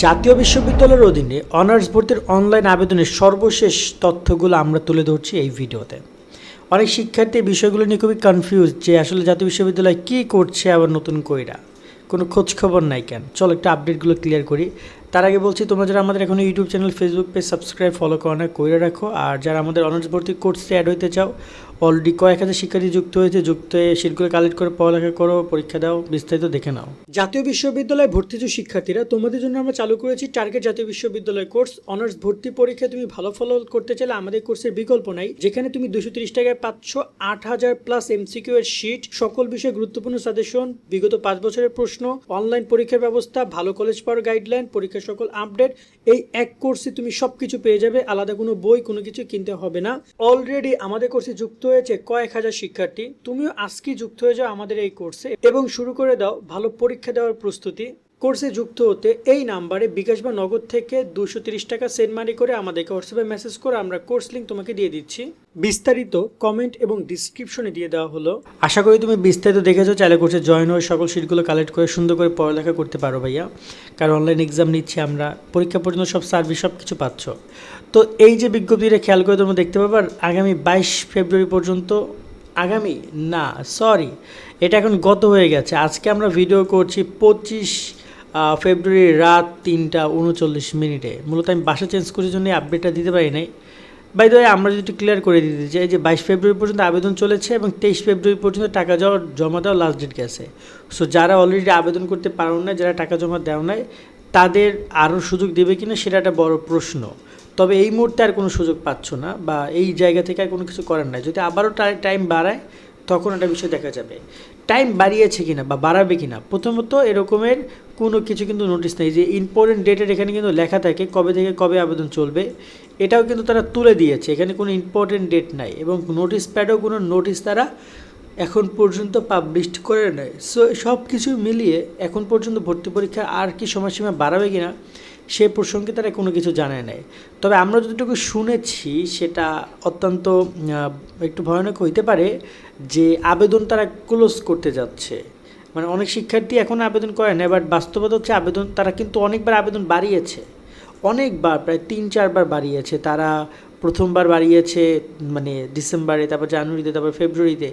জাতীয় বিশ্ববিদ্যালয়ের অধীনে অনার্স ভর্তির অনলাইন আবেদনের সর্বশেষ তথ্যগুলো আমরা তুলে ধরছি এই ভিডিওতে। অনেক শিক্ষার্থী বিষয়গুলো নিয়ে খুবই কনফিউজ যে আসলে জাতীয় বিশ্ববিদ্যালয় কী করছে আবার নতুন কইরা, কোনো খোঁজ খবর নাই কেন। চলো একটু আপডেটগুলো ক্লিয়ার করি। তার আগে বলছি, তোমরা যারা আমাদের এখন YouTube channel, Facebook page subscribe, follow করো না, করে রাখো। আর যারা আমাদের অনার্স ভর্তি কোর্সে অ্যাড হইতে চাও, অলরেডি কয়েক হাজার শিক্ষার্থী যুক্ত হয়ে সিটগুলো কালেক্ট করে পড়ালেখা করো, পরীক্ষা দাও, বিস্তারিত দেখে নাও। জাতীয় বিশ্ববিদ্যালয়ে ভর্তিজ শিক্ষার্থীরা, তোমাদের জন্য আমরা চালু করেছি টার্গেট জাতীয় বিশ্ববিদ্যালয় কোর্স। অনার্স ভর্তি পরীক্ষায় তুমি ভালো ফল করতে চাইলে আমাদের কোর্সের বিকল্প নাই, যেখানে তুমি 230 টাকায় পাচ্ছ 8000 প্লাস এমসিকিউ এর শিট, সকল বিষয়ে গুরুত্বপূর্ণ সাজেশন, বিগত 5 বছরের প্রশ্ন, অনলাইন পরীক্ষার ব্যবস্থা, ভালো কলেজ পাওয়ার গাইডলাইন, পরীক্ষার সকল আপডেট। এই এক কোর্সে তুমি সবকিছু পেয়ে যাবে, আলাদা কোনো বই কোনো কিছু কিনতে হবে না। অলরেডি আমাদের কোর্সে যুক্ত হয়েছে কয়েক হাজার শিক্ষার্থী। তুমিও আজকেই যুক্ত হয়ে যাও আমাদের এই কোর্সে এবং শুরু করে দাও ভালো পরীক্ষা দেওয়ার প্রস্তুতি। কোর্সে যুক্ত হতে এই নাম্বারে বিকাশ বা নগদ থেকে 230 টাকা সেন্ড মানি করে আমাদেরকে হোয়াটসঅ্যাপে মেসেজ করে আমরা কোর্স লিঙ্ক তোমাকে দিয়ে দিচ্ছি। বিস্তারিত কমেন্ট এবং ডিসক্রিপশনে দিয়ে দেওয়া হলো। আশা করি তুমি বিস্তারিত দেখেছো। চাইলে কোর্সে জয়েন হয়ে সকল সিটগুলো কালেক্ট করে সুন্দর করে পড়ালেখা করতে পারো ভাইয়া, কারণ অনলাইন এক্সাম নিচ্ছি আমরা, পরীক্ষা পর্যন্ত সব সার্ভিস সব কিছু পাচ্ছ। তো এই যে বিজ্ঞপ্তিটা খেয়াল করে তোমরা দেখতে পাবে, আগামী 22 ফেব্রুয়ারি পর্যন্ত, এটা এখন গত হয়ে গেছে। আজকে আমরা ভিডিও করছি 25 ফেব্রুয়ারি রাত 3:39। মূলত আমি বাসা চেঞ্জ করার জন্য আপডেটটা দিতে পারি নাই। বাই দ্য ওয়ে, আমরা যদি একটু ক্লিয়ার করে দিতে চাই যে 22 ফেব্রুয়ারি পর্যন্ত আবেদন চলেছে এবং 23 ফেব্রুয়ারি পর্যন্ত টাকা জমা দেওয়ার লাস্ট ডেট গেছে। সো যারা অলরেডি আবেদন করতে পারো না, যারা টাকা জমা দেওয়া নাই, তাদের আরও সুযোগ দেবে কিনা সেটা একটা বড় প্রশ্ন। তবে এই মুহূর্তে আর কোনো সুযোগ পাচ্ছ না, বা এই জায়গা থেকে আর কোনো কিছু করার নাই। যদি আবারও টাইম বাড়ায় তখন একটা বিষয় দেখা যাবে, টাইম বাড়িয়েছে কিনা বা বাড়াবে কিনা। প্রথমত এরকমের কোনো কিছু কিন্তু নোটিশ নেই যে ইম্পর্টেন্ট ডেটের এখানে কিন্তু লেখা থাকে কবে থেকে কবে আবেদন চলবে, এটাও কিন্তু তারা তুলে দিয়েছে। এখানে কোনো ইম্পর্টেন্ট ডেট নাই এবং নোটিশ প্যাডেও কোনো নোটিশ তারা এখন পর্যন্ত পাবলিশ করে নেয়। সো সব কিছু মিলিয়ে এখন পর্যন্ত ভর্তি পরীক্ষা আর কি সময়সীমা বাড়াবে কিনা সে প্রসঙ্গে তারা কোনো কিছু জানায় নাই। তবে আমরা যতটুকু শুনেছি সেটা অত্যন্ত একটু ভয়ানক হইতে পারে যে আবেদন তারা ক্লোজ করতে যাচ্ছে। মানে অনেক শিক্ষার্থী এখন আবেদন করে না, বাট বাস্তবতা হচ্ছে আবেদন তারা কিন্তু অনেকবার আবেদন বাড়িয়েছে, অনেকবার, প্রায় 3-4 বার বাড়িয়েছে। তারা প্রথমবার বাড়িয়েছে মানে ডিসেম্বরে, তারপর জানুয়ারিতে, তারপর ফেব্রুয়ারিতে।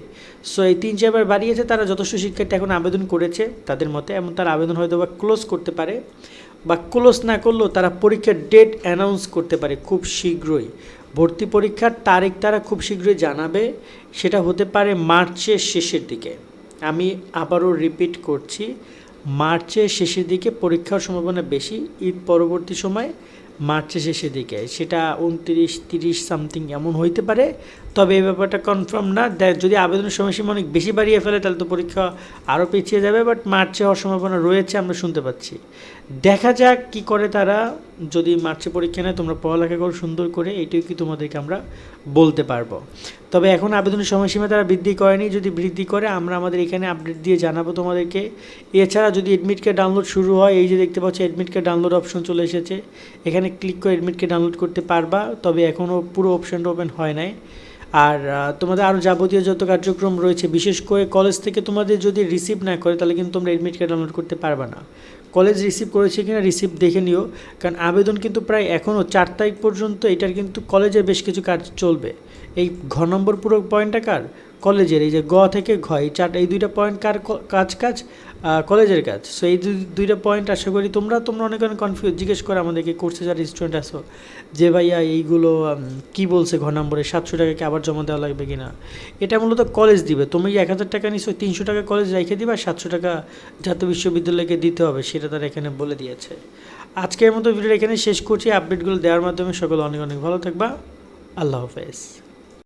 সো এই 3-4 বার বাড়িয়েছে তারা। যথেষ্ট শিক্ষার্থী এখন আবেদন করেছে তাদের মতে, এমন তারা আবেদন হয়তো বা ক্লোজ করতে পারে, বা ক্লোজ না করলেও তারা পরীক্ষার ডেট অ্যানাউন্স করতে পারে খুব শীঘ্রই। ভর্তি পরীক্ষার তারিখ তারা খুব শীঘ্রই জানাবে, সেটা হতে পারে মার্চের শেষের দিকে। আমি আবারও রিপিট করছি, মার্চের শেষের দিকে পরীক্ষার সম্ভাবনা বেশি। ঈদ পরবর্তী সময় মার্চের শেষের দিকে, সেটা 29-30 সামথিং এমন হইতে পারে। তবে এই ব্যাপারটা কনফার্ম না। যদি আবেদনের সময়সীমা অনেক বেশি বাড়িয়ে ফেলে তাহলে তো পরীক্ষা আরও পিছিয়ে যাবে, বাট মার্চে হওয়ার সম্ভাবনা রয়েছে আমরা শুনতে পাচ্ছি। দেখা যাক কি করে তারা। যদি মার্চে পরীক্ষা নেয় তোমরা পড়ালেখা করো সুন্দর করে, এইটাই কি তোমাদেরকে আমরা বলতে পারবো। তবে এখন আবেদনের সময়সীমা তারা বৃদ্ধি করেনি, যদি বৃদ্ধি করে আমরা আমাদের এখানে আপডেট দিয়ে জানাবো তোমাদেরকে। এছাড়া যদি এডমিট কার্ড ডাউনলোড শুরু হয়, এই যে দেখতে পাচ্ছ এডমিট কার্ড ডাউনলোড অপশন চলে এসেছে, এখানে ক্লিক করে এডমিট কার্ড ডাউনলোড করতে পারবা। তবে এখনও পুরো অপশানটা ওপেন হয় নাই। আর তোমাদের আরও যাবতীয় যত কার্যক্রম রয়েছে, বিশেষ করে কলেজ থেকে তোমাদের যদি রিসিভ না করে তাহলে কিন্তু তোমরা এডমিট কার্ড ডাউনলোড করতে পারবে না। কলেজ রিসিভ করেছে কিনা রিসিভ দেখে নিও, কারণ আবেদন কিন্তু প্রায় এখনও 4 তারিখ পর্যন্ত এটার কিন্তু কলেজের বেশ কিছু কাজ চলবে। এই ঘ নম্বর পুরো পয়েন্টটা কার? কলেজের। এই যে গ থেকে ঘ, এই 2টা পয়েন্ট কার কাজ? কলেজের কাজ। সো এই 2টা পয়েন্ট আশা করি তোমরা অনেক কনফিউজ, জিজ্ঞেস করে আমাদেরকে কোর্সে যারা স্টুডেন্ট আসো যে ভাইয়া এইগুলো কী বলছে ঘ নম্বরে 700 টাকা কি আবার জমা দেওয়া লাগবে কিনা। এটা মূলত কলেজ দিবে। তুমি 1000 টাকা নিচ্ছ, 300 টাকা কলেজ রেখে দিবা, 700 টাকা জাতীয় বিশ্ববিদ্যালয়কে দিতে হবে, সেটা তারা এখানে বলে দিয়েছে। আজকের মতো ভিডিওটা এখানে শেষ করছি। আপডেটগুলো দেওয়ার মাধ্যমে সকলে অনেক ভালো থাকবা। আল্লাহ হাফেজ।